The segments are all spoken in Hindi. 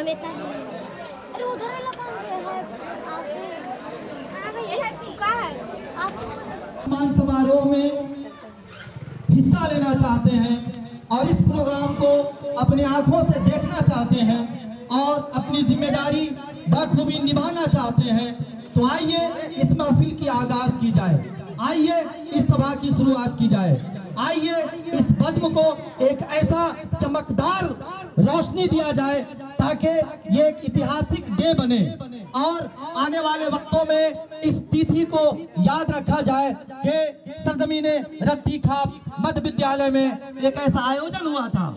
इतना अरे उधर वाला कहाँ है सम्मान समारोह में हिस्सा लेना चाहते हैं और इस प्रोग्राम को अपने आंखों से देखना चाहते हैं और अपनी जिम्मेदारी बखूबी निभाना चाहते हैं, तो आइए इस महफिल की आगाज की जाए, आइए इस सभा की शुरुआत की जाए, आइए इस बज़्म को एक ऐसा चमकदार रोशनी दिया जाए ताकि ये एक ऐतिहासिक डे बने और आने वाले वक्तों में इस तिथि को याद रखा जाए कि सरजमीने रत्ती खाप मध्य विद्यालय में एक ऐसा आयोजन हुआ था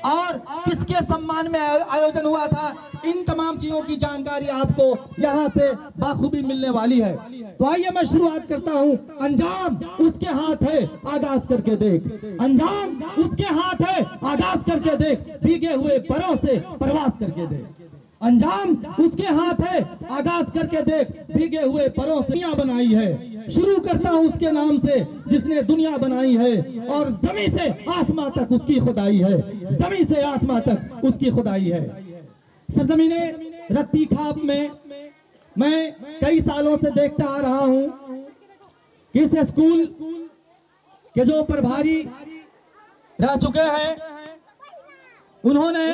और किसके सम्मान में आयोजन हुआ था। इन तमाम चीजों की जानकारी आपको यहाँ से बाखूबी मिलने वाली है। तो आइए मैं शुरुआत करता हूँ। अंजाम उसके हाथ है, आगाज करके देख। अंजाम उसके हाथ है, आगाज करके देख। भीगे हुए परों से प्रवास करके देख। अंजाम उसके हाथ है, आगाज करके देख। भीगे हुए परों से दुनिया बनाई है। शुरू करता हूँ उसके नाम से जिसने दुनिया बनाई है और जमीन से आसमां तक उसकी खुदाई है, जमीन से आसमां तक उसकी खुदाई है। सरजमीने रत्ती खाप में मैं कई सालों से देखता आ रहा हूँ कि इस स्कूल के जो प्रभारी रह चुके हैं उन्होंने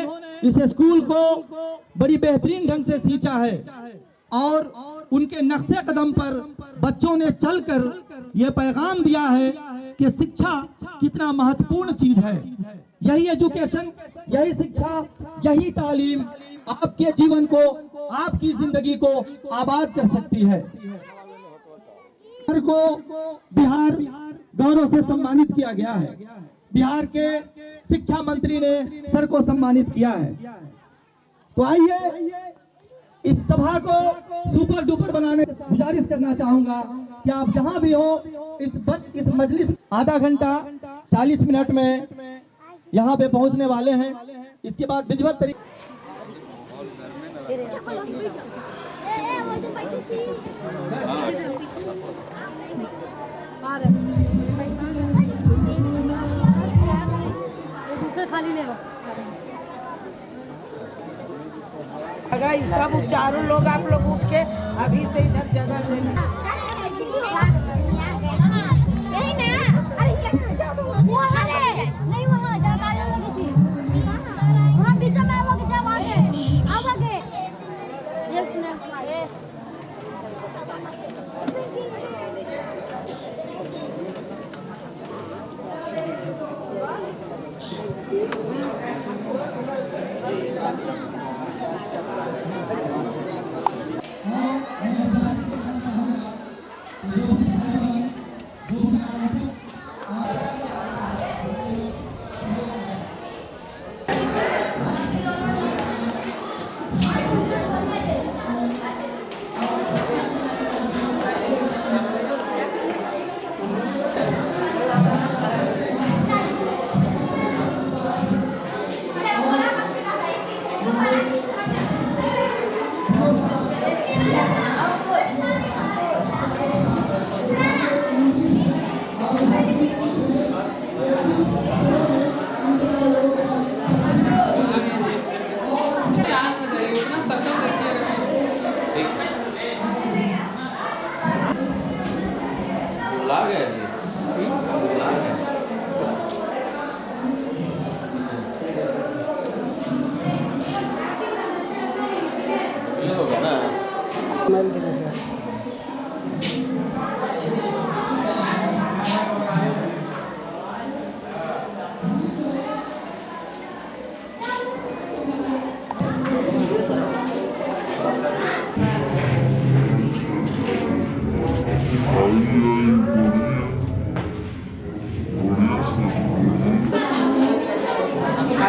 इस स्कूल को बड़ी बेहतरीन ढंग से सींचा है और उनके नक्शे कदम पर बच्चों ने चलकर यह पैगाम दिया है कि शिक्षा कितना महत्वपूर्ण चीज है। यही एजुकेशन, यही शिक्षा, यही तालीम आपके जीवन को, आपकी जिंदगी को आबाद कर सकती है। को बिहार गौरव से सम्मानित किया गया है। बिहार के शिक्षा मंत्री ने सर को सम्मानित किया है। तो आइए इस सभा को सुपर डुपर बनाने गुजारिश करना चाहूंगा कि आप जहां भी हो इस मजलिस आधा घंटा 40 मिनट में यहां पे पहुंचने वाले हैं। इसके बाद विधिवत तरीके खाली ले लो। अगर सब चारों लोग आप लोग उठ के अभी से इधर जगह लेना।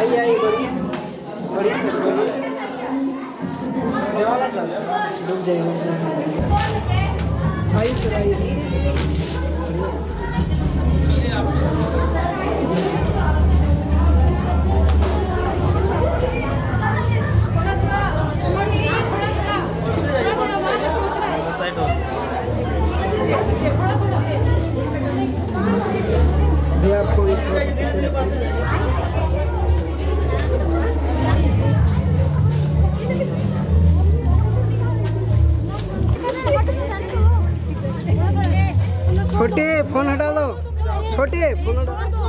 आई बढ़िया बढ़िया सर डूब जाएगी। आई सर आई आपको छोटे फोन हटा दो, छोटे फोन हटा दो।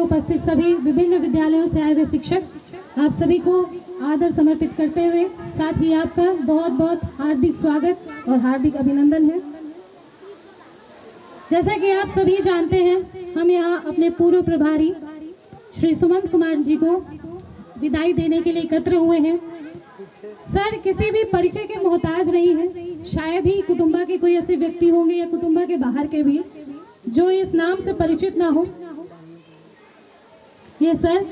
उपस्थित सभी विभिन्न विद्यालयों से आए हुए शिक्षक, आप सभी को आदर समर्पित करते हुए साथ ही आपका बहुत बहुत हार्दिक स्वागत और हार्दिक अभिनंदन है। जैसा कि आप सभी जानते हैं, हम यहाँ अपने पूर्व प्रभारी श्री सुमंत कुमार जी को विदाई देने के लिए एकत्र हुए हैं। सर किसी भी परिचय के मोहताज नहीं है। शायद ही कुटुंबा के कोई ऐसे व्यक्ति होंगे या कुटुंबा के बाहर के भी जो इस नाम से परिचित ना हो। ये सर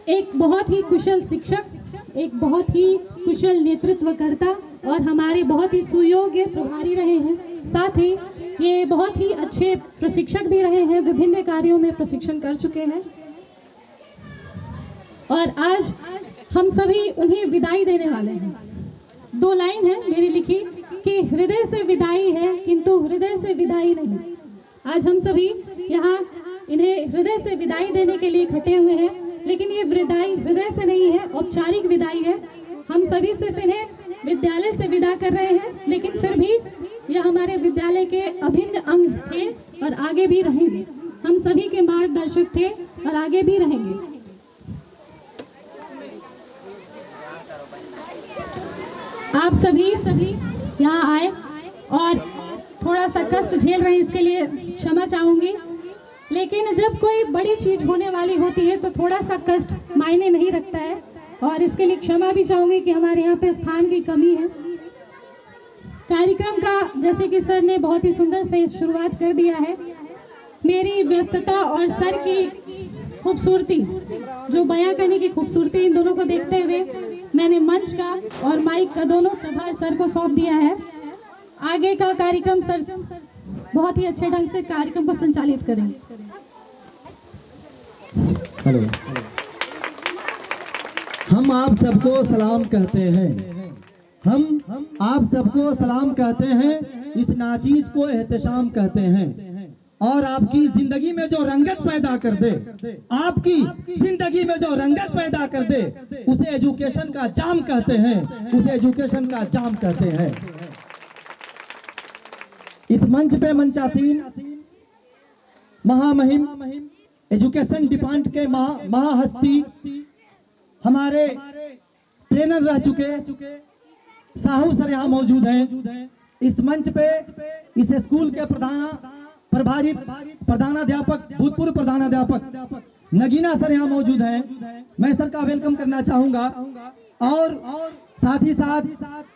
एक बहुत ही कुशल शिक्षक, एक बहुत ही कुशल नेतृत्वकर्ता और हमारे बहुत ही सुयोग्य प्रभारी रहे हैं। साथ ही ये बहुत ही अच्छे प्रशिक्षक भी रहे हैं, विभिन्न कार्यों में प्रशिक्षण कर चुके हैं। और आज हम सभी उन्हें विदाई देने वाले हैं। 2 लाइन है मेरी लिखी कि हृदय से विदाई है किंतु हृदय से विदाई नहीं। आज हम सभी यहाँ इन्हें हृदय से विदाई देने के लिए इकट्ठे हुए हैं, लेकिन ये विदाई हृदय से नहीं है, औपचारिक विदाई है। हम सभी सिर्फ इन्हें विद्यालय से विदा कर रहे हैं, लेकिन फिर भी यह हमारे विद्यालय के अभिन्न अंग थे और आगे भी रहेंगे। हम सभी के मार्गदर्शक थे और आगे भी रहेंगे। आप सभी यहाँ आए और थोड़ा सा कष्ट झेल रहे हैं, इसके लिए क्षमा चाहूंगी। लेकिन जब कोई बड़ी चीज होने वाली होती है तो थोड़ा सा कष्ट मायने नहीं रखता है, और इसके लिए क्षमा भी चाहूंगी कि हमारे यहाँ पे स्थान की कमी है। कार्यक्रम का जैसे कि सर ने बहुत ही सुंदर से शुरुआत कर दिया है। मेरी व्यस्तता और सर की खूबसूरती, जो बयां करने की खूबसूरती, इन दोनों को देखते हुए मैंने मंच का और माइक का दोनों प्रभार सर को सौंप दिया है। आगे का कार्यक्रम सर बहुत ही अच्छे ढंग से कार्यक्रम को संचालित करेंगे। हेलो, हम आप सबको सलाम कहते हैं। हम आप सबको सलाम कहते हैं। इस नाचीज को एहतशाम कहते हैं। और आपकी जिंदगी में जो रंगत पैदा कर दे, आपकी जिंदगी में जो रंगत पैदा कर दे, उसे एजुकेशन का जाम कहते हैं। उसे एजुकेशन का जाम कहते हैं। इस मंच पे मंचासीन महामहिम एजुकेशन डिपार्टमेंट के महाहस्ती, हमारे ट्रेनर रह चुके साहू सर यहाँ मौजूद हैं। इस मंच पे इस स्कूल के प्रभारी प्रधानाध्यापक, भूतपूर्व प्रधानाध्यापक नगीना सर यहाँ मौजूद हैं। मैं सर का वेलकम करना चाहूंगा। और साथ ही साथ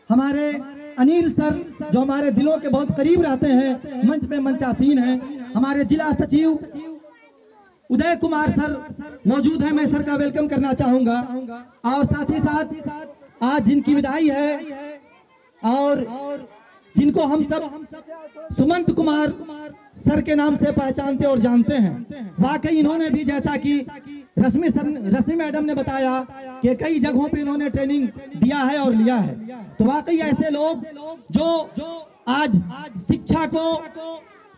हमारे अनिल सर, जो हमारे दिलों के बहुत करीब रहते हैं, मंच पे मंचासीन हैं। हमारे जिला सचिव उदय कुमार सर मौजूद हैं, मैं सर का वेलकम करना चाहूंगा। और साथ ही साथ आज जिनकी विदाई है और जिनको हम सब सुमंत कुमार सर के नाम से पहचानते और जानते हैं, वाकई इन्होंने भी, जैसा कि रश्मि मैडम ने बताया कि कई जगहों पे इन्होंने ट्रेनिंग दिया है और लिया है। तो वाकई ऐसे लोग जो आज शिक्षा को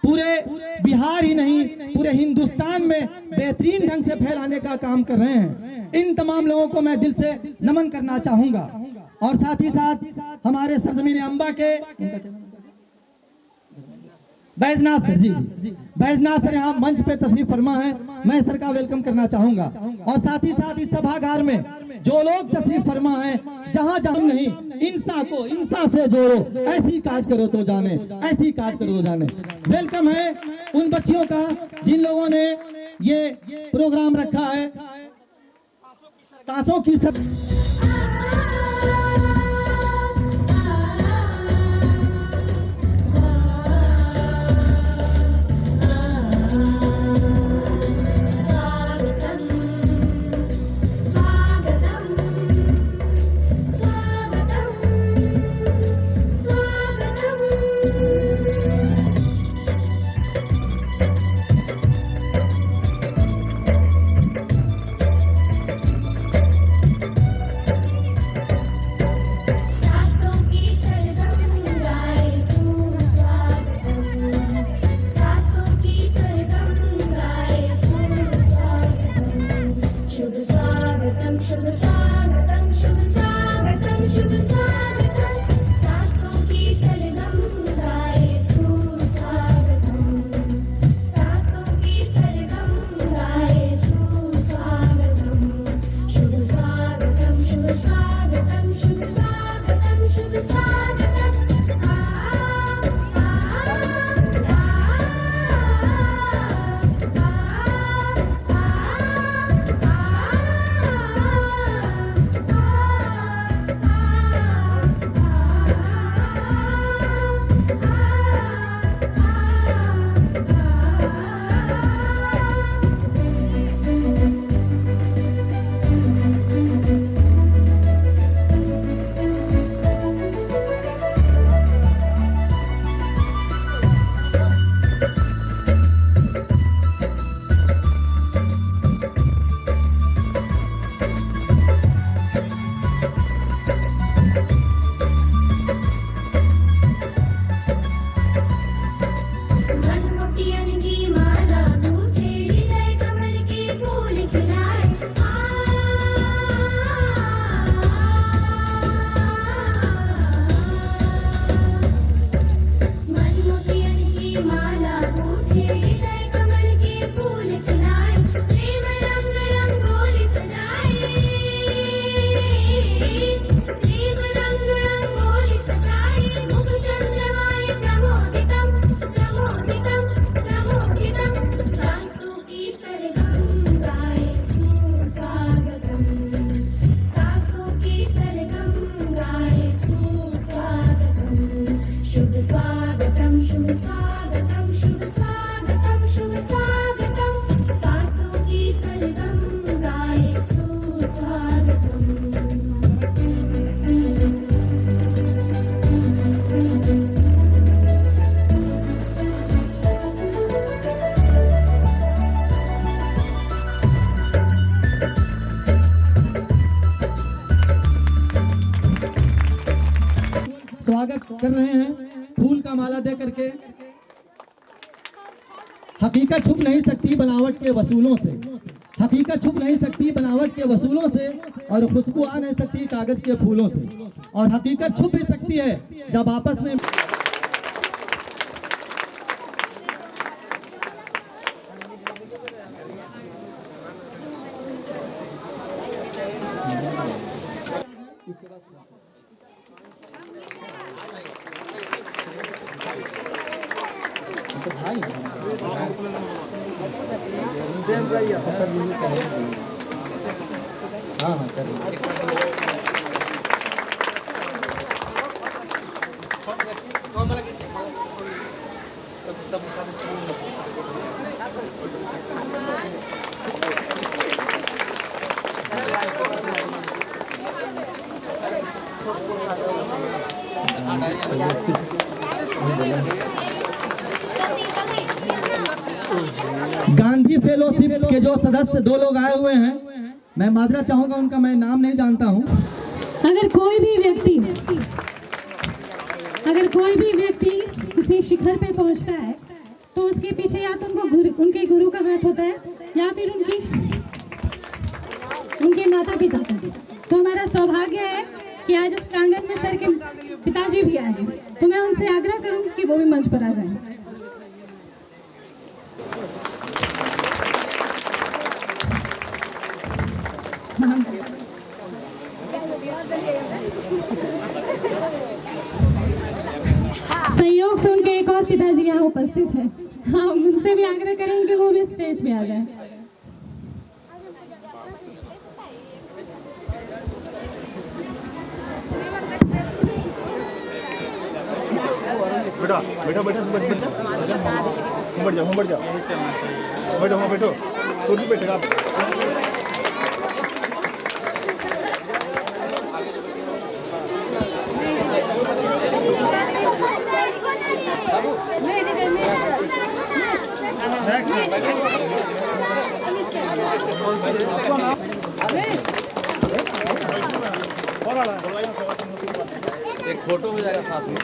पूरे बिहार ही नहीं, पूरे हिंदुस्तान में बेहतरीन ढंग से फैलाने का काम कर रहे हैं, इन तमाम लोगों को मैं दिल से नमन करना चाहूंगा। और साथ ही साथ हमारे सरजमीन अम्बा के बैजनाथ सर जी, बैजनाथ सर यहाँ मंच पे तशरीफ फरमा है, मैं सर का वेलकम करना चाहूंगा। और साथ ही इस सभागार में जो लोग तशरीफ फरमा है, जहाँ जहाँ नहीं, इंसान को इंसान से जोड़ो, ऐसी काज करो तो जाने, ऐसी काज करो तो जाने। वेलकम है उन बच्चियों का जिन लोगों ने ये प्रोग्राम रखा है, सांसों की सब स्वागत कर रहे हैं फूल का माला दे करके। हकीकत छुप नहीं सकती बनावट के वसूलों से, हकीकत छुप नहीं सकती बनावट के वसूलों से, और खुशबू आ नहीं सकती कागज के फूलों से, और हकीकत छुप भी सकती है जब आपस में गांधी फेलोशिप के जो सदस्य 2 लोग आए हुए हैं, मैं माजरा चाहूंगा, उनका मैं नाम नहीं जानता हूं। अगर कोई भी व्यक्ति किसी शिखर पे पहुंचता है तो उसके पीछे या तो उनके गुरु का हाथ होता है या फिर उनके माता पिता का। तो हमारा सौभाग्य है कि आज इस प्रांगण में सर के पिताजी भी आए हैं, तो मैं उनसे आग्रह करूंगी कि वो भी मंच पर आ जाएं। संयोग से उनके एक और पिताजी यहाँ उपस्थित हैं। हम उनसे भी आग्रह करेंगे कि वो भी स्टेज पे आ जाएं। बेटा बेटा बेटा बैठ जाओ बैठो बैठो तो नहीं बैठेगा एक फोटो हो जाएगा साथ में।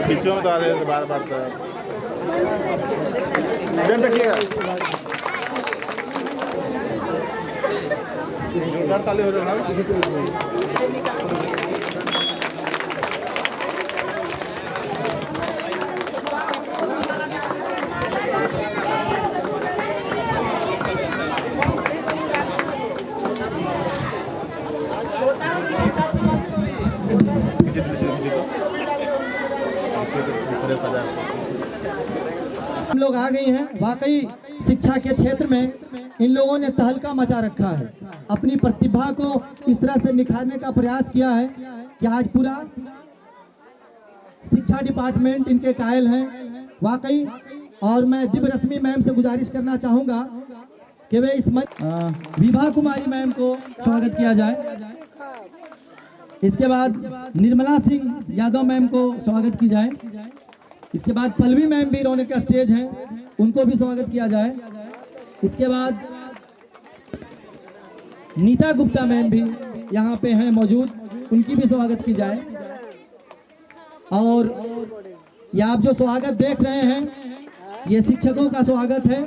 बीचों में तो आ रहे बार बार ध्यान रखिएगा जोरदार ताली हो जाए। हम लोग आ गए हैं। वाकई शिक्षा के क्षेत्र में इन लोगों ने तहलका मचा रखा है। अपनी प्रतिभा को इस तरह से निखारने का प्रयास किया है कि आज पूरा शिक्षा डिपार्टमेंट इनके कायल हैं वाकई। और मैं दिव्य रश्मि मैम से गुजारिश करना चाहूँगा कि वे इस विभा कुमारी मैम को स्वागत किया जाए। इसके बाद निर्मला सिंह यादव मैम को स्वागत की जाए। इसके बाद पल्लवी मैम भी रौनक का स्टेज हैं, उनको भी स्वागत किया जाए। इसके बाद नीता गुप्ता मैम भी यहाँ पे हैं मौजूद, उनकी भी स्वागत की जाए। और ये आप जो स्वागत देख रहे हैं ये शिक्षकों का स्वागत है।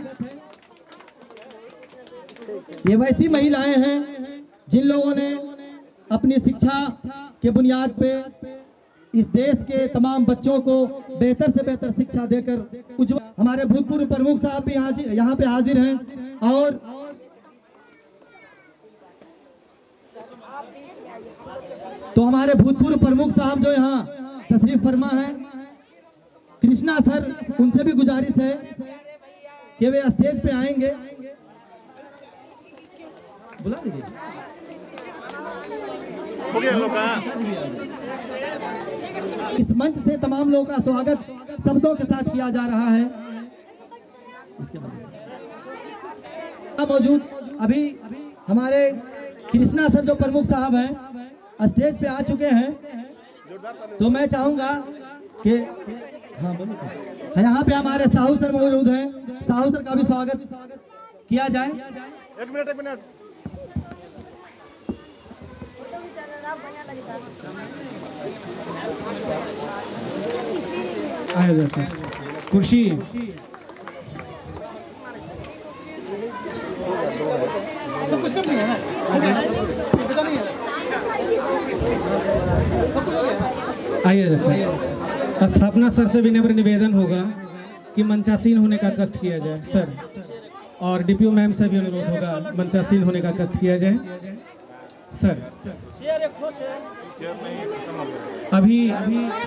ये वैसी महिलाएं हैं जिन लोगों ने अपनी शिक्षा के बुनियाद पे इस देश के तमाम बच्चों को बेहतर से बेहतर शिक्षा देकर उज्ज्वल। हमारे भूतपूर्व प्रमुख साहब भी यहाँ पे हाजिर हैं। और तो हमारे भूतपूर्व प्रमुख साहब जो यहाँ तशरीफ फरमा है कृष्णा सर, उनसे भी गुजारिश है कि वे स्टेज पे आएंगे। बुला दीजिए। इस मंच से तमाम लोगों का स्वागत शब्दों के साथ किया जा रहा है। इसके बाद मौजूद अभी हमारे कृष्णा सर जो प्रमुख साहब हैं स्टेज पे आ चुके हैं। तो मैं चाहूंगा कि यहाँ पे हमारे साहू सर मौजूद हैं, साहू सर का भी स्वागत किया जाए। एक मिनट आया जैसे कुर्सी सब कुछ करनी है ना, आइए जैसे स्थापना सर से विनम्र निवेदन होगा कि मंचासीन होने का कष्ट किया जाए सर, और डीपीओ मैम से भी अनुरोध होगा मंचासीन होने का कष्ट किया जाए सर। अभी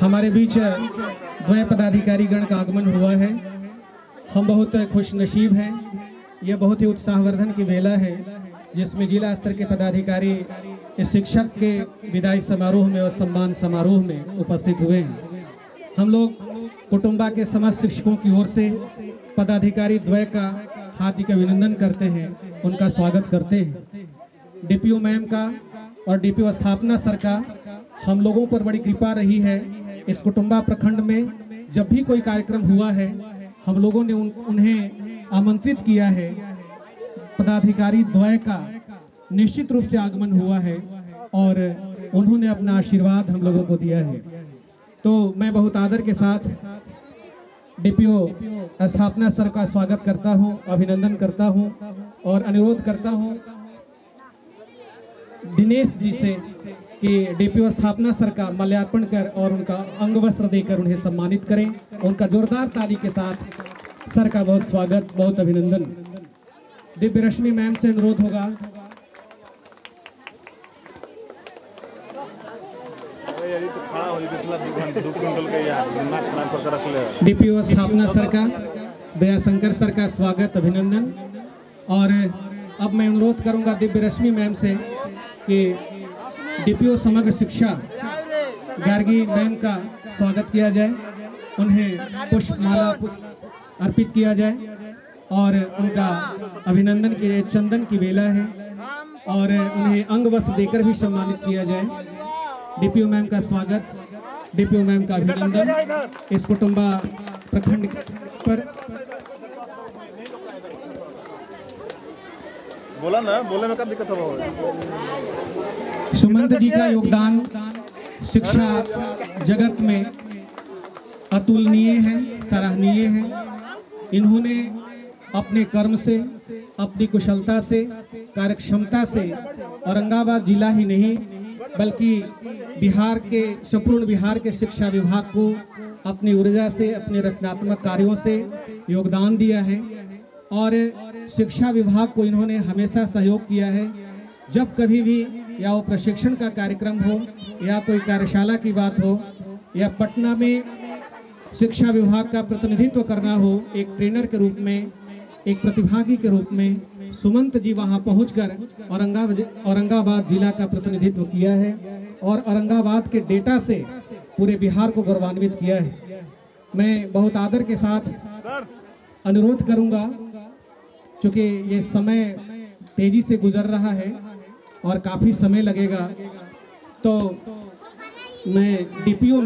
हमारे बीच द्वय पदाधिकारी गण का आगमन हुआ है। हम बहुत खुश नसीब हैं। यह बहुत ही उत्साहवर्धन की वेला है जिसमें जिला स्तर के पदाधिकारी इस शिक्षक के विदाई समारोह में और सम्मान समारोह में उपस्थित हुए हैं। हम लोग कुटुंबा के समस्त शिक्षकों की ओर से पदाधिकारी द्वय का हार्दिक अभिनंदन करते हैं, उनका स्वागत करते हैं। डीपीओ मैम का और डीपीओ स्थापना सर का हम लोगों पर बड़ी कृपा रही है। इस कुटुंबा प्रखंड में जब भी कोई कार्यक्रम हुआ है हम लोगों ने उन्हें आमंत्रित किया है। पदाधिकारी द्वय का निश्चित रूप से आगमन हुआ है और उन्होंने अपना आशीर्वाद हम लोगों को दिया है। तो मैं बहुत आदर के साथ डीपीओ स्थापना सर का स्वागत करता हूं, अभिनंदन करता हूं और अनुरोध करता हूं दिनेश जी से कि डीपीओ स्थापना सर का माल्यार्पण कर और उनका अंग वस्त्र देकर उन्हें सम्मानित करें। उनका जोरदार ताली के साथ सर का बहुत स्वागत, बहुत अभिनंदन। दिव्य रश्मि मैम से अनुरोध होगा डीपीओ स्थापना सर का, दयाशंकर सर का स्वागत, अभिनंदन। और अब मैं अनुरोध करूंगा दिव्य रश्मि मैम से कि डीपीओ समग्र शिक्षा गार्गी मैम का स्वागत किया जाए, उन्हें पुष्पमाला अर्पित किया जाए और उनका अभिनंदन किया जाए। चंदन की वेला है और उन्हें अंग वस्त्र देकर भी सम्मानित किया जाए। डीपीओ मैम का स्वागत, डीपीओ मैम का अभिनंदन। इस कुटुंबा प्रखंड पर बोला ना, बोले में क्या दिक्कत होगा। सुमंत जी का योगदान शिक्षा जगत में अतुलनीय है, सराहनीय है। इन्होंने अपने कर्म से, अपनी कुशलता से, कार्यक्षमता से औरंगाबाद जिला ही नहीं बल्कि बिहार के, संपूर्ण बिहार के शिक्षा विभाग को अपनी ऊर्जा से, अपने रचनात्मक कार्यों से योगदान दिया है। और शिक्षा विभाग को इन्होंने हमेशा सहयोग किया है। जब कभी भी या वो प्रशिक्षण का कार्यक्रम हो या कोई कार्यशाला की बात हो या पटना में शिक्षा विभाग का प्रतिनिधित्व करना हो, एक ट्रेनर के रूप में, एक प्रतिभागी के रूप में सुमंत जी वहां पहुंचकर औरंगाबाद जिला का प्रतिनिधित्व किया है और औरंगाबाद के डेटा से पूरे बिहार को गौरवान्वित किया है। मैं बहुत आदर के साथ अनुरोध करूंगा, क्योंकि ये समय तेजी से गुजर रहा है और काफ़ी समय लगेगा, तो मैं डीपीओ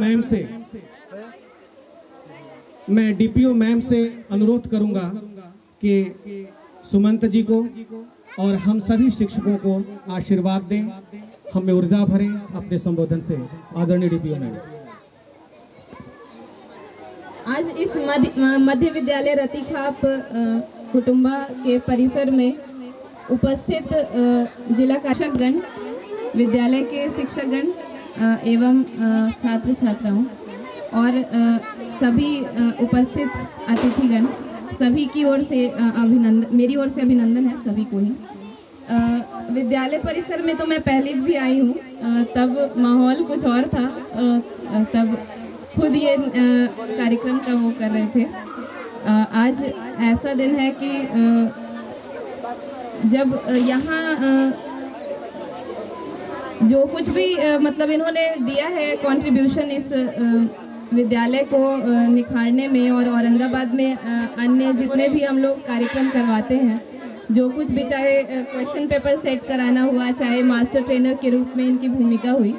मैम से अनुरोध करूंगा कि सुमंत जी को और हम सभी शिक्षकों को आशीर्वाद दें, हमें ऊर्जा भरें अपने संबोधन से। आदरणीय डीपीओ मैम। आज इस मध्य विद्यालय रतिखाप कुटुंबा के परिसर में उपस्थित जिला शिक्षकगण, विद्यालय के शिक्षकगण एवं छात्र छात्राओं और सभी उपस्थित अतिथिगण, सभी की ओर से अभिनंदन, मेरी ओर से अभिनंदन है सभी को ही। विद्यालय परिसर में तो मैं पहले भी आई हूँ, तब माहौल कुछ और था, तब खुद ये कार्यक्रम का वो कर रहे थे। आज ऐसा दिन है कि जब यहाँ जो कुछ भी मतलब इन्होंने दिया है कंट्रीब्यूशन इस विद्यालय को निखारने में, और औरंगाबाद में अन्य जितने भी हम लोग कार्यक्रम करवाते हैं, जो कुछ भी, चाहे क्वेश्चन पेपर सेट कराना हुआ, चाहे मास्टर ट्रेनर के रूप में इनकी भूमिका हुई,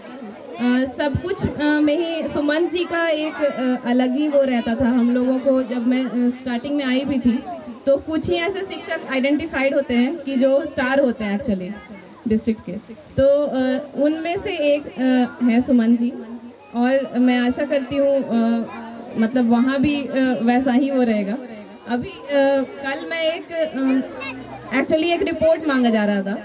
सब कुछ में ही सुमंत जी का एक अलग ही वो रहता था हम लोगों को। जब मैं स्टार्टिंग में आई भी थी तो कुछ ही ऐसे शिक्षक आइडेंटिफाइड होते हैं कि जो स्टार होते हैं एक्चुअली डिस्ट्रिक्ट के, तो उनमें से एक है सुमंत जी। और मैं आशा करती हूँ मतलब वहाँ भी वैसा ही वो रहेगा। अभी कल मैं एक्चुअली एक रिपोर्ट मांगा जा रहा था,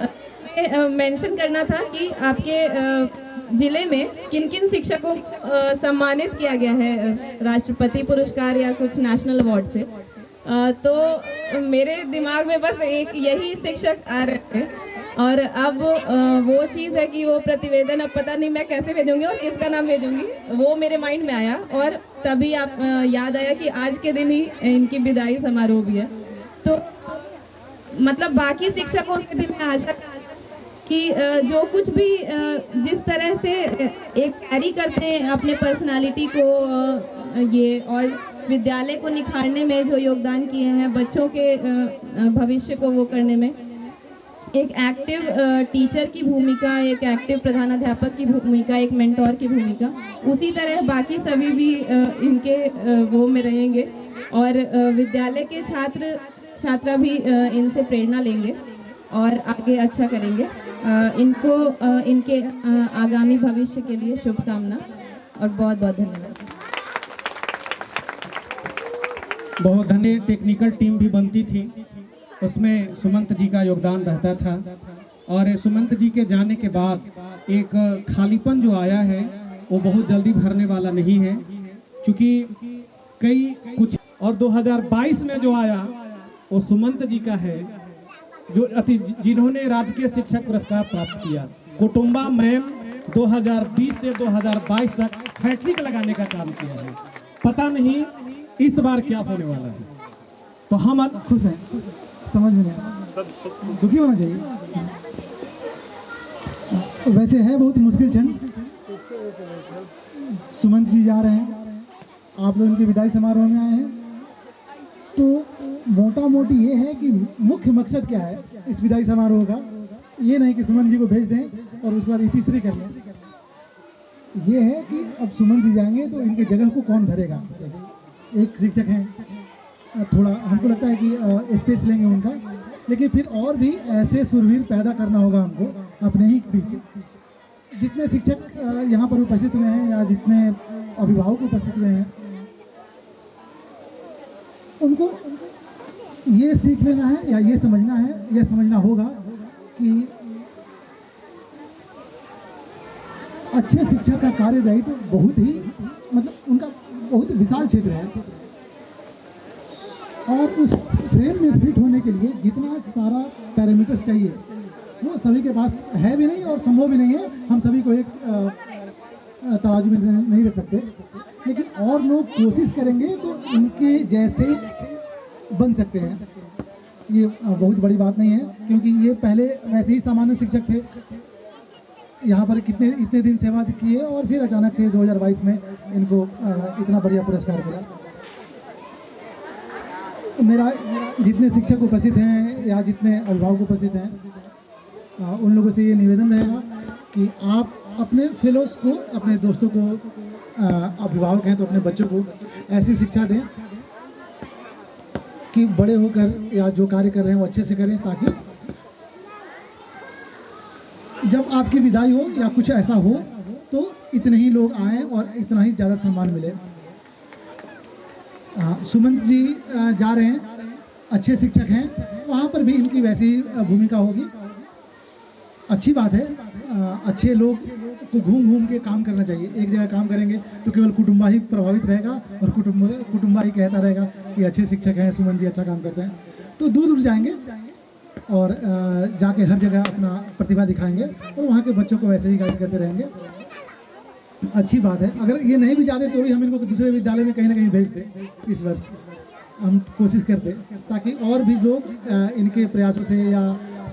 उसमें मेंशन करना था कि आपके जिले में किन किन शिक्षकों को सम्मानित किया गया है राष्ट्रपति पुरस्कार या कुछ नेशनल अवार्ड से। तो मेरे दिमाग में बस एक यही शिक्षक आ रहे थे, और अब वो चीज़ है कि वो प्रतिवेदन अब पता नहीं मैं कैसे भेजूंगी और किसका नाम भेजूंगी, वो मेरे माइंड में आया। और तभी आप याद आया कि आज के दिन ही इनकी विदाई समारोह भी है। तो मतलब बाकी शिक्षकों से भी मैं आशा कि जो कुछ भी जिस तरह से एक कैरी करते हैं अपने पर्सनालिटी को, ये और विद्यालय को निखारने में जो योगदान किए हैं, बच्चों के भविष्य को वो करने में, एक एक्टिव टीचर की भूमिका, एक एक्टिव प्रधानाध्यापक की भूमिका, एक मेंटोर की भूमिका, उसी तरह बाकी सभी भी इनके वो में रहेंगे। और विद्यालय के छात्र छात्रा भी इनसे प्रेरणा लेंगे और आगे अच्छा करेंगे। इनको इनके आगामी भविष्य के लिए शुभकामना और बहुत बहुत धन्यवाद। बहुत धन्य टेक्निकल टीम भी बनती थी, उसमें सुमंत जी का योगदान रहता था। और सुमंत जी के जाने के बाद एक खालीपन जो आया है वो बहुत जल्दी भरने वाला नहीं है, क्योंकि कई कुछ और 2022 में जो आया वो सुमंत जी का है, जो जिन्होंने राजकीय शिक्षक पुरस्कार प्राप्त किया। कुटुंबा मैम 2020 से 2022 तक हैट्रिक लगाने का काम किया है। पता नहीं इस बार क्या होने वाला है, तो हम खुश हैं। समझ में नहीं आया, दुखी होना चाहिए। वैसे है बहुत मुश्किल क्षण। सुमंत जी जा रहे हैं, आप लोग उनके विदाई समारोह में आए हैं, तो मोटा मोटी ये है कि मुख्य मकसद क्या है इस विदाई समारोह का। ये नहीं कि सुमंत जी को भेज दें और उसके बाद इतिश्री कर लें। ये है कि अब सुमंत जी जाएंगे तो इनकी जगह को कौन भरेगा। एक शिक्षक हैं, थोड़ा हमको लगता है कि स्पेस लेंगे उनका, लेकिन फिर और भी ऐसे सुरवीर पैदा करना होगा हमको अपने ही बीच। जितने शिक्षक यहाँ पर उपस्थित हुए हैं या जितने अभिभावक उपस्थित हुए हैं, उनको ये सीख लेना है या ये समझना है, यह समझना होगा कि अच्छे शिक्षक का कार्यदायित्व तो बहुत ही उनका बहुत विशाल क्षेत्र है, और उस फ्रेम में फिट होने के लिए जितना सारा पैरामीटर्स चाहिए वो सभी के पास है भी नहीं और संभव भी नहीं है। हम सभी को एक तराजू में नहीं रख सकते, लेकिन और लोग कोशिश करेंगे तो इनके जैसे बन सकते हैं। ये बहुत बड़ी बात नहीं है, क्योंकि ये पहले वैसे ही सामान्य शिक्षक थे, यहाँ पर इतने दिन सेवा किए और फिर अचानक से 2022 में इनको इतना बढ़िया पुरस्कार मिला। मेरा जितने शिक्षक उपस्थित हैं या जितने अभिभावक उपस्थित हैं, उन लोगों से ये निवेदन रहेगा कि आप अपने फेलोज को, अपने दोस्तों को, अभिभावक हैं तो अपने बच्चों को ऐसी शिक्षा दें कि बड़े होकर या जो कार्य कर रहे हैं वो अच्छे से करें, ताकि जब आपकी विदाई हो या कुछ ऐसा हो तो इतने ही लोग आएँ और इतना ही ज़्यादा सम्मान मिले। सुमंत जी जा रहे हैं, अच्छे शिक्षक हैं, वहाँ पर भी इनकी वैसी भूमिका होगी। अच्छी बात है, अच्छे लोग को घूम घूम के काम करना चाहिए। एक जगह काम करेंगे तो केवल कुटुंबा ही प्रभावित रहेगा और कुटुंबा ही कहता रहेगा कि अच्छे शिक्षक हैं, सुमन जी अच्छा काम करते हैं, तो दूर दूर जाएंगे और जाके हर जगह अपना प्रतिभा दिखाएंगे और वहाँ के बच्चों को वैसे ही गाइड करते रहेंगे। अच्छी बात है। अगर ये नहीं भी जाते तो भी हम इनको दूसरे विद्यालय में कहीं ना कहीं भेज दें। इस वर्ष हम कोशिश करते ताकि और भी लोग इनके प्रयासों से या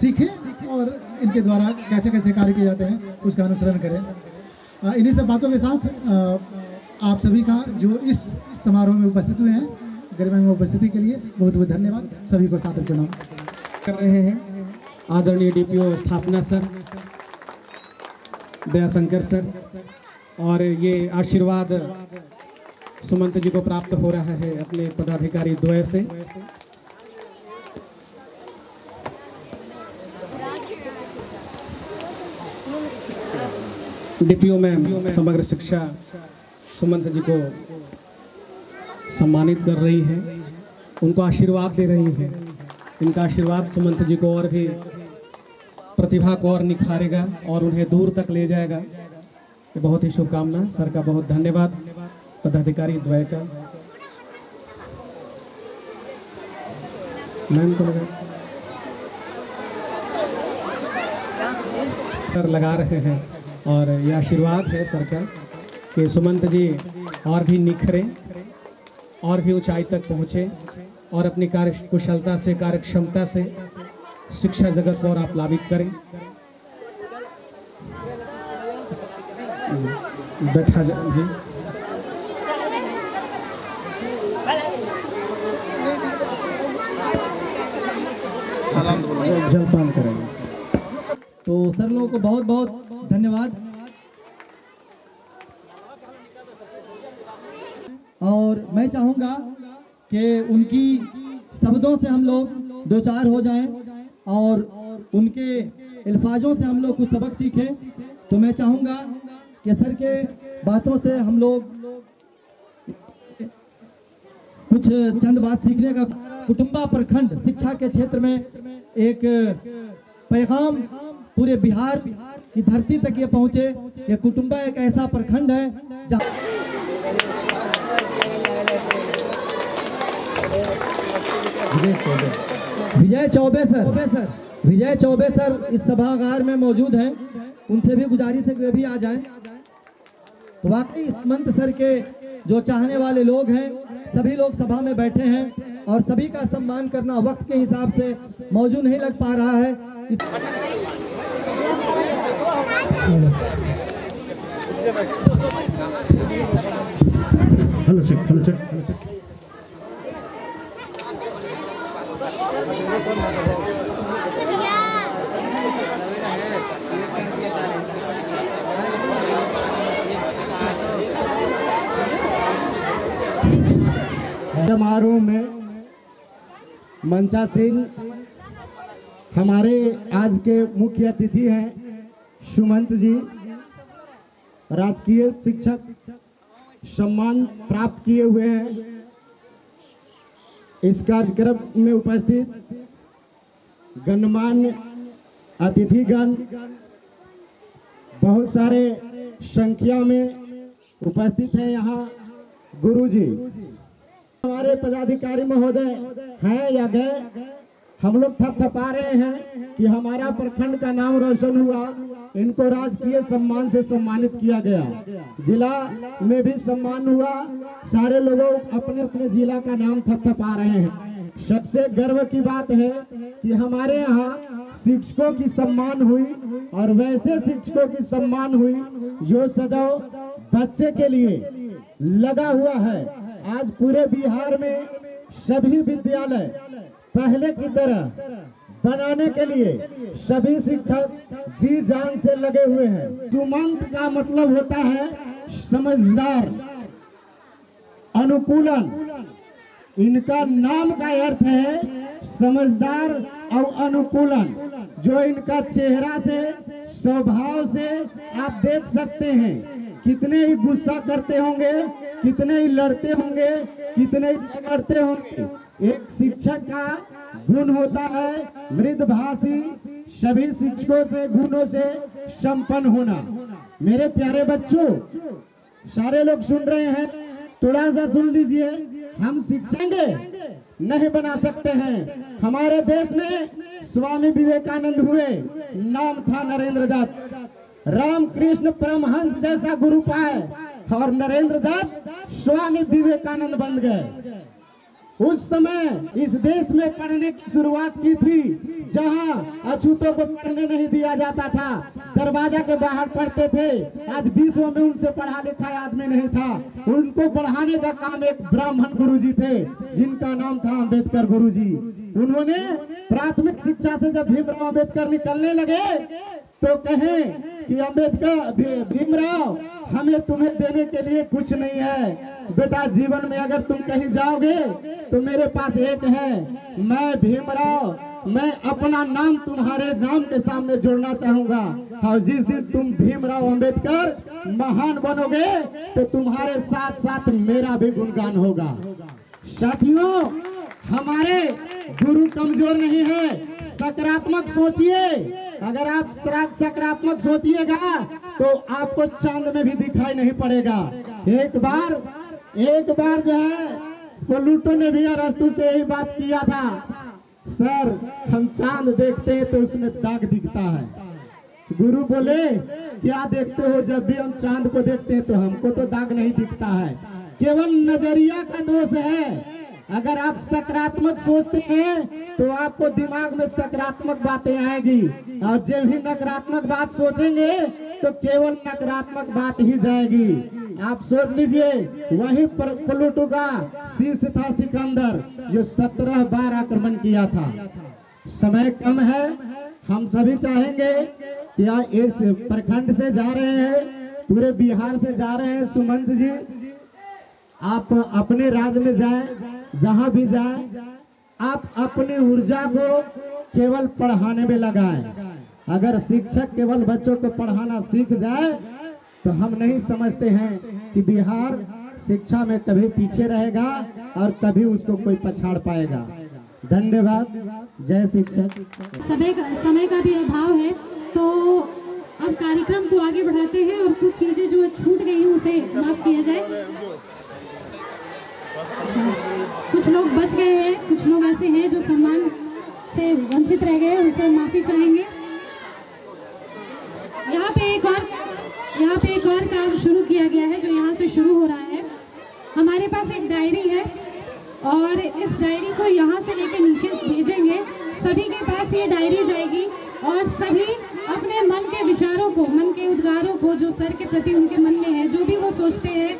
सीखें और इनके द्वारा कैसे कैसे कार्य किए जाते हैं उसका अनुसरण करें। इन्हीं सब बातों के साथ आप सभी का जो इस समारोह में उपस्थित हुए हैं, गरिमा में उपस्थिति के लिए बहुत बहुत धन्यवाद। सभी को सादर प्रणाम कर रहे हैं आदरणीय डीपीओ स्थापना सर, दयाशंकर सर, और ये आशीर्वाद सुमंत जी को प्राप्त हो रहा है अपने पदाधिकारी द्वय से। डीपीओ मैम समग्र शिक्षा सुमंत जी को सम्मानित कर रही है, उनको आशीर्वाद दे रही है। इनका आशीर्वाद सुमंत जी को और भी प्रतिभा को और निखारेगा और उन्हें दूर तक ले जाएगा। ये बहुत ही शुभकामना। सर का बहुत धन्यवाद, पदाधिकारी द्वय का। मैम को लगा रहे हैं और यह आशीर्वाद है सर का कि सुमंत जी और भी निखरें और भी ऊंचाई तक पहुँचे और अपनी कार्य कुशलता से, कार्य क्षमता से शिक्षा जगत को और आप प्लावित करें। बैठा जी। जलपान करेंगे। तो सर लोगों को बहुत बहुत धन्यवाद। और मैं चाहूँगा कि उनकी शब्दों से हम लोग दो चार हो जाएं और उनके अल्फाजों से हम लोग कुछ सबक सीखें। तो मैं चाहूँगा कि सर के बातों से हम लोग कुछ चंद बात सीखने का। कुटुंबा प्रखंड शिक्षा के क्षेत्र में एक पैगाम पूरे बिहार की धरती तक ये पहुंचे कि कुटुंबा एक ऐसा प्रखंड है जहाँ विजय चौबे सर इस सभागार में मौजूद हैं। उनसे भी गुजारिश है कि वे भी आ जाएं। तो वाकई मंत सर के जो चाहने वाले लोग हैं सभी लोग सभा में बैठे हैं और सभी का सम्मान करना वक्त के हिसाब से मौजूद नहीं लग पा रहा है। हेलो सर समारोह में मंचासीन हमारे आज के मुख्य अतिथि हैं सुमंत जी, राजकीय शिक्षक सम्मान प्राप्त किए हुए हैं। इस कार्यक्रम में उपस्थित गणमान्य अतिथिगण बहुत सारे संख्या में उपस्थित हैं। यहाँ गुरुजी, हमारे पदाधिकारी महोदय हैं या गए, हम लोग थपथपा रहे हैं कि हमारा प्रखंड का नाम रोशन हुआ। इनको राजकीय सम्मान से सम्मानित किया गया, जिला में भी सम्मान हुआ। सारे लोगों अपने अपने जिला का नाम थपथपा रहे हैं। सबसे गर्व की बात है कि हमारे यहाँ शिक्षकों की सम्मान हुई और वैसे शिक्षकों की सम्मान हुई जो सदैव बच्चे के लिए लगा हुआ है। आज पूरे बिहार में सभी विद्यालय पहले की तरह बनाने के लिए सभी शिक्षक जी जान से लगे हुए हैं। सुमंत का मतलब होता है समझदार, अनुकूलन। इनका नाम का अर्थ है समझदार और अनुकूलन। जो इनका चेहरा से, स्वभाव से आप देख सकते हैं, कितने ही गुस्सा करते होंगे, कितने ही लड़ते होंगे, कितने ही झगड़ते होंगे। एक शिक्षक का गुण होता है मृदभाषी, सभी शिक्षकों से गुणों से संपन्न होना। मेरे प्यारे बच्चों, सारे लोग सुन रहे हैं, थोड़ा सा सुन लीजिए। हम शिक्षेंगे नहीं बना सकते हैं। हमारे देश में स्वामी विवेकानंद हुए, नाम था नरेंद्र दत्त। रामकृष्ण परमहंस जैसा गुरु पाए और नरेंद्र दत्त स्वामी विवेकानंद बन गए। उस समय इस देश में पढ़ने की शुरुआत की थी, जहां अछूतों को पढ़ने नहीं दिया जाता था, दरवाजा के बाहर पढ़ते थे। आज विश्व में उनसे पढ़ा लिखा आदमी नहीं था। उनको पढ़ाने का काम एक ब्राह्मण गुरुजी थे, जिनका नाम था अंबेडकर गुरुजी। उन्होंने प्राथमिक शिक्षा से जब भीमराव अंबेडकर निकलने लगे तो कहे कि अंबेडकर, भीमराव, हमें तुम्हें देने के लिए कुछ नहीं है बेटा। जीवन में अगर तुम कहीं जाओगे तो मेरे पास एक है, मैं भीमराव, मैं अपना नाम तुम्हारे नाम के सामने जोड़ना चाहूंगा। और जिस दिन तुम भीमराव अंबेडकर महान बनोगे तो तुम्हारे साथ साथ मेरा भी गुणगान होगा। साथियों, हमारे गुरु कमजोर नहीं है, सकारात्मक सोचिए। अगर आप सकारात्मक सोचिएगा तो आपको चांद में भी दिखाई नहीं पड़ेगा। एक बार जो है प्लूटो ने भी अरस्तु से यही बात किया था, सर हम चांद देखते हैं तो उसमें दाग दिखता है। गुरु बोले क्या देखते हो? जब भी हम चांद को देखते हैं तो हमको तो दाग नहीं दिखता है, केवल नजरिया का दोष है। अगर आप सकारात्मक सोचते हैं तो आपको दिमाग में सकारात्मक बातें आएगी, और जब भी नकारात्मक बात सोचेंगे तो केवल नकारात्मक बात ही जाएगी। आप सोच लीजिए, वही प्लूटो का शिष्य था सिकंदर, जो 17 बार आक्रमण किया था। समय कम है, हम सभी चाहेंगे कि इस प्रखंड से जा रहे हैं, पूरे बिहार से जा रहे हैं। सुमंत जी, आप अपने राज्य में जाएं, जहां भी जाएं, आप अपनी ऊर्जा को केवल पढ़ाने में लगाएं। अगर शिक्षक केवल बच्चों को पढ़ाना सीख जाए तो हम नहीं समझते हैं कि बिहार शिक्षा में कभी पीछे रहेगा और कभी उसको कोई पछाड़ पाएगा। धन्यवाद। जय शिक्षक। समय का भी अभाव है, तो अब कार्यक्रम को आगे बढ़ाते हैं और कुछ चीजें जो छूट गई हैं उसे माफ किया जाए। कुछ लोग बच गए हैं, कुछ लोग ऐसे हैं जो सम्मान से वंचित रह गए, उनसे माफी चाहेंगे। यहाँ पे एक और काम शुरू किया गया है जो यहाँ से शुरू हो रहा है। हमारे पास एक डायरी है और इस डायरी को यहाँ से लेकर नीचे भेजेंगे। सभी के पास ये डायरी जाएगी और सभी अपने मन के विचारों को, मन के उद्गारों को जो सर के प्रति उनके मन में है, जो भी वो सोचते हैं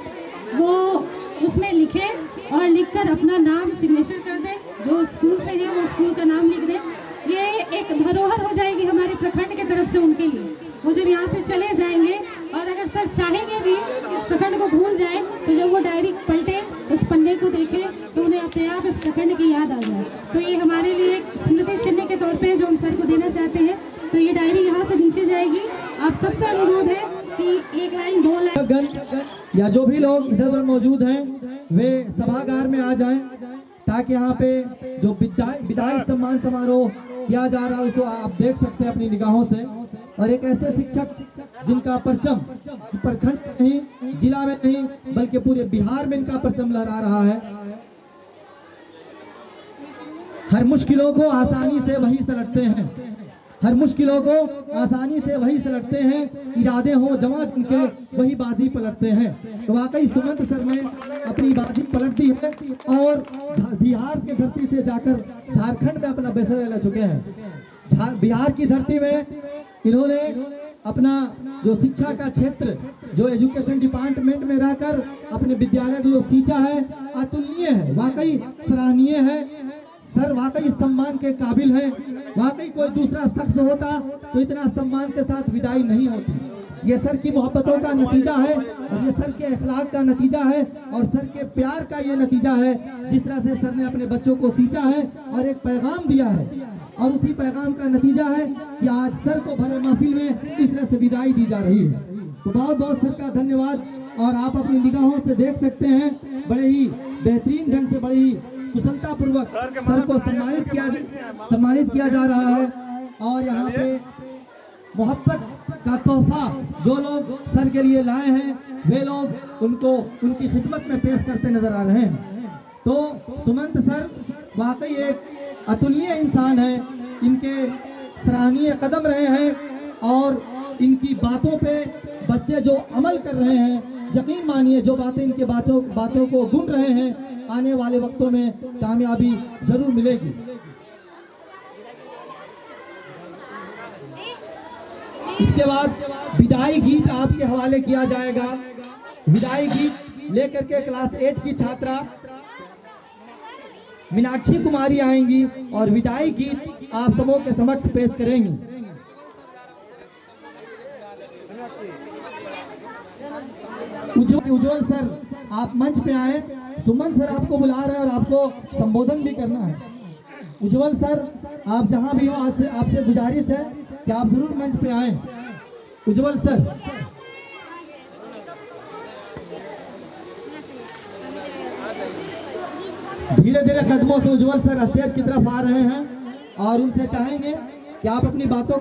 वो उसमें लिखे और लिखकर अपना नाम सिग्नेचर कर दें। जो स्कूल से है वो स्कूल का नाम लिख दें। ये एक धरोहर हो जाएगी हमारे प्रखंड की तरफ से उनके लिए। वो जब यहाँ से चले जाएंगे और अगर सर चाहेंगे भी इस प्रखंड को भूल जाए तो जब वो डायरी पलटे, उस पन्ने को देखें तो उन्हें अपने आप इस प्रखंड की याद आ जाए। तो ये हमारे लिए एक स्मृति चिन्ह के तौर पे जो हम सर को देना चाहते हैं। तो ये डायरी यहाँ से नीचे जाएगी। आप सबसे अनुरोध है कि 1 लाइन 2 लाइन या जो भी लोग इधर पर मौजूद हैं वे सभागार में आ जाएं, ताकि यहाँ पे जो विदाई सम्मान समारोह किया जा रहा है उसको आप देख सकते हैं अपनी निगाहों से। और एक ऐसे शिक्षक जिनका परचम प्रखंड में नहीं, जिला में नहीं, बल्कि पूरे बिहार में इनका परचम लहरा रहा है। हर मुश्किलों को आसानी से वही सलटते हैं, हर मुश्किलों को आसानी से वही सलटते हैं, इरादे हो जवां जिनके वही बाजी पलटते हैं। तो वाकई सुमंत सर ने अपनी बाजी पलट दी है और बिहार की धरती से जाकर झारखंड में अपना बेसर ले चुके हैं। बिहार की धरती में इन्होंने अपना जो शिक्षा का क्षेत्र, जो एजुकेशन डिपार्टमेंट में रहकर अपने विद्यालय को जो सींचा है, अतुलनीय है, वाकई सराहनीय है। सर वाकई इस सम्मान के काबिल है। वाकई कोई दूसरा शख्स होता तो इतना सम्मान के साथ विदाई नहीं होती। ये सर की मोहब्बतों का नतीजा है और ये सर के अखलाक का नतीजा है और सर के प्यार का ये नतीजा है। जिस तरह से सर ने अपने बच्चों को सींचा है और एक पैगाम दिया है, और उसी पैगाम का नतीजा है कि आज सर को भरे महफिल में इस तरह से विदाई दी जा रही है। तो बहुत बहुत सर का धन्यवाद। और आप अपनी निगाहों से देख सकते हैं बड़े ही बेहतरीन ढंग से, बड़े ही कुशलता पूर्वक सर को सम्मानित किया जा रहा है। और यहाँ पे मोहब्बत का तोहफा जो लोग सर के लिए लाए हैं वे लोग उनको उनकी खिदमत में पेश करते नजर आ रहे हैं। तो सुमंत सर वाकई एक अतुलनीय इंसान है। इनके सराहनीय कदम रहे हैं और इनकी बातों पे बच्चे जो अमल कर रहे हैं, यकीन मानिए जो बातें इनके बातों को गुन रहे हैं, आने वाले वक्तों में कामयाबी जरूर मिलेगी। इसके बाद विदाई गीत आपके हवाले किया जाएगा। विदाई गीत लेकर के क्लास 8 की छात्रा मीनाक्षी कुमारी आएंगी और विदाई गीत आप सबों के समक्ष पेश करेंगी। उज्जवल सर आप मंच पे आए। सुमन सर आपको बुला रहे हैं और आपको संबोधन भी करना है। उज्जवल सर आप जहां भी हो, आज से आपसे गुजारिश है कि आप जरूर मंच पे आए। उज्जवल सर धीरे धीरे कदमों से उज्जवल सर स्टेज की तरफ आ रहे हैं और उनसे चाहेंगे कि आप अपनी बातों